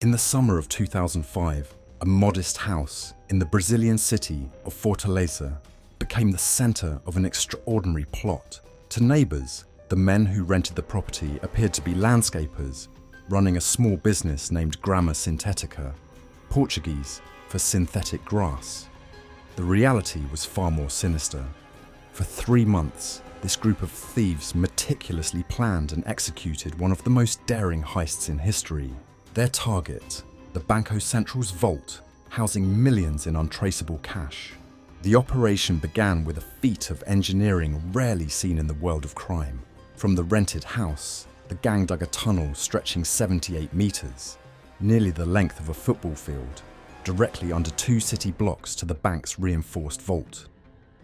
In the summer of 2005, a modest house in the Brazilian city of Fortaleza became the center of an extraordinary plot. To neighbors, the men who rented the property appeared to be landscapers running a small business named Grama Sintética, Portuguese for synthetic grass. The reality was far more sinister. For 3 months, this group of thieves meticulously planned and executed one of the most daring heists in history. Their target, the Banco Central's vault, housing millions in untraceable cash. The operation began with a feat of engineering rarely seen in the world of crime. From the rented house, the gang dug a tunnel stretching 78 meters, nearly the length of a football field, directly under 2 city blocks to the bank's reinforced vault.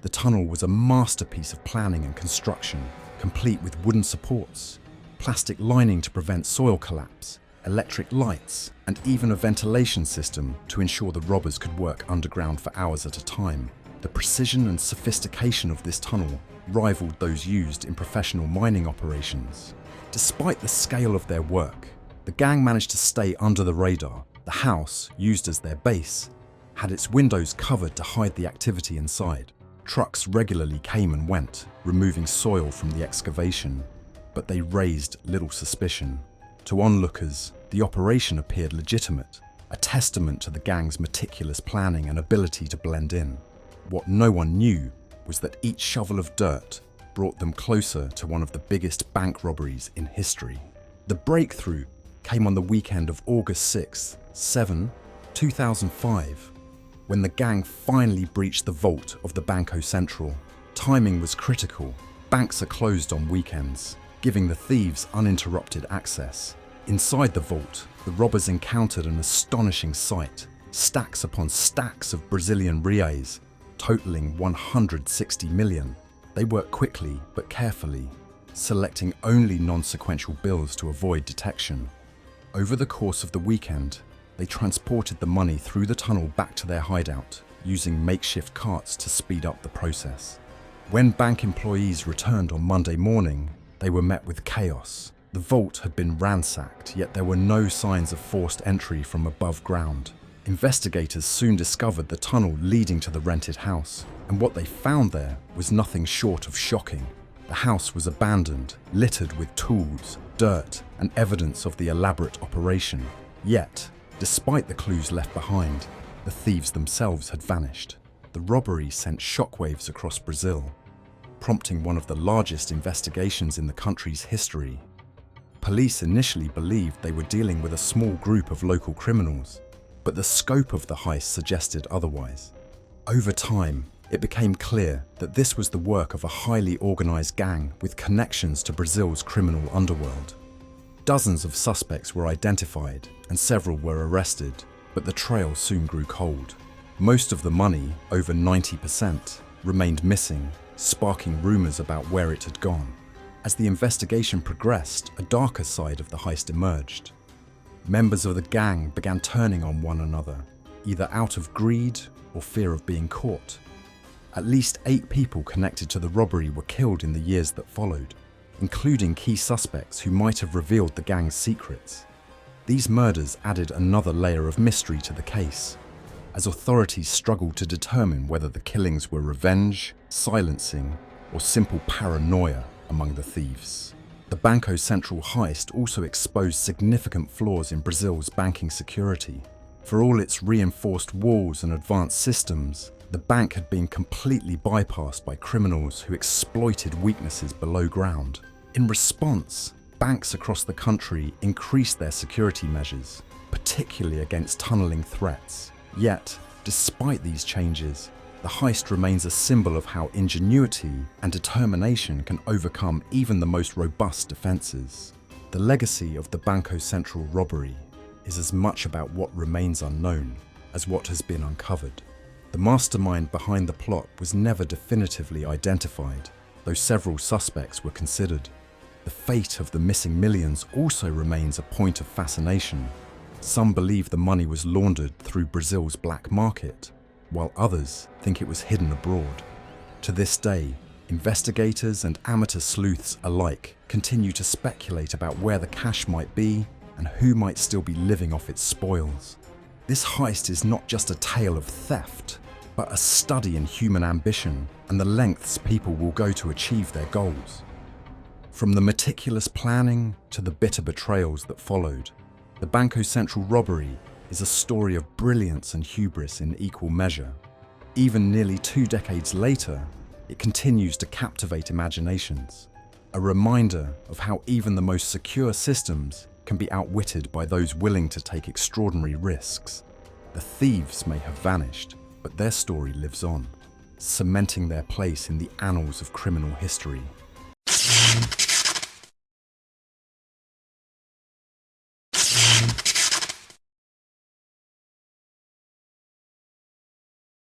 The tunnel was a masterpiece of planning and construction, complete with wooden supports, plastic lining to prevent soil collapse, electric lights, and even a ventilation system to ensure the robbers could work underground for hours at a time. The precision and sophistication of this tunnel rivaled those used in professional mining operations. Despite the scale of their work, the gang managed to stay under the radar. The house, used as their base, had its windows covered to hide the activity inside. Trucks regularly came and went, removing soil from the excavation, but they raised little suspicion. To onlookers, the operation appeared legitimate, a testament to the gang's meticulous planning and ability to blend in. What no one knew was that each shovel of dirt brought them closer to one of the biggest bank robberies in history. The breakthrough came on the weekend of August 6, 2005, when the gang finally breached the vault of the Banco Central. Timing was critical. Banks are closed on weekends, giving the thieves uninterrupted access. Inside the vault, the robbers encountered an astonishing sight: stacks upon stacks of Brazilian reais, totaling 160 million. They worked quickly but carefully, selecting only non-sequential bills to avoid detection. Over the course of the weekend, they transported the money through the tunnel back to their hideout, using makeshift carts to speed up the process. When bank employees returned on Monday morning, they were met with chaos. The vault had been ransacked, yet there were no signs of forced entry from above ground. Investigators soon discovered the tunnel leading to the rented house, and what they found there was nothing short of shocking. The house was abandoned, littered with tools, dirt, and evidence of the elaborate operation. Yet, despite the clues left behind, the thieves themselves had vanished. The robbery sent shockwaves across Brazil, prompting one of the largest investigations in the country's history. Police initially believed they were dealing with a small group of local criminals, but the scope of the heist suggested otherwise. Over time, it became clear that this was the work of a highly organized gang with connections to Brazil's criminal underworld. Dozens of suspects were identified and several were arrested, but the trail soon grew cold. Most of the money, over 90%, remained missing, sparking rumors about where it had gone. As the investigation progressed, a darker side of the heist emerged. Members of the gang began turning on one another, either out of greed or fear of being caught. At least 8 people connected to the robbery were killed in the years that followed, including key suspects who might have revealed the gang's secrets. These murders added another layer of mystery to the case, as authorities struggled to determine whether the killings were revenge, silencing, or simple paranoia among the thieves. The Banco Central heist also exposed significant flaws in Brazil's banking security. For all its reinforced walls and advanced systems, the bank had been completely bypassed by criminals who exploited weaknesses below ground. In response, banks across the country increased their security measures, particularly against tunneling threats. Yet, despite these changes, the heist remains a symbol of how ingenuity and determination can overcome even the most robust defenses. The legacy of the Banco Central robbery is as much about what remains unknown as what has been uncovered. The mastermind behind the plot was never definitively identified, though several suspects were considered. The fate of the missing millions also remains a point of fascination. Some believe the money was laundered through Brazil's black market, while others think it was hidden abroad. To this day, investigators and amateur sleuths alike continue to speculate about where the cash might be and who might still be living off its spoils. This heist is not just a tale of theft, but a study in human ambition and the lengths people will go to achieve their goals. From the meticulous planning to the bitter betrayals that followed, the Banco Central robbery is a story of brilliance and hubris in equal measure. Even nearly 2 decades later, it continues to captivate imaginations, a reminder of how even the most secure systems can be outwitted by those willing to take extraordinary risks. The thieves may have vanished, but their story lives on, cementing their place in the annals of criminal history.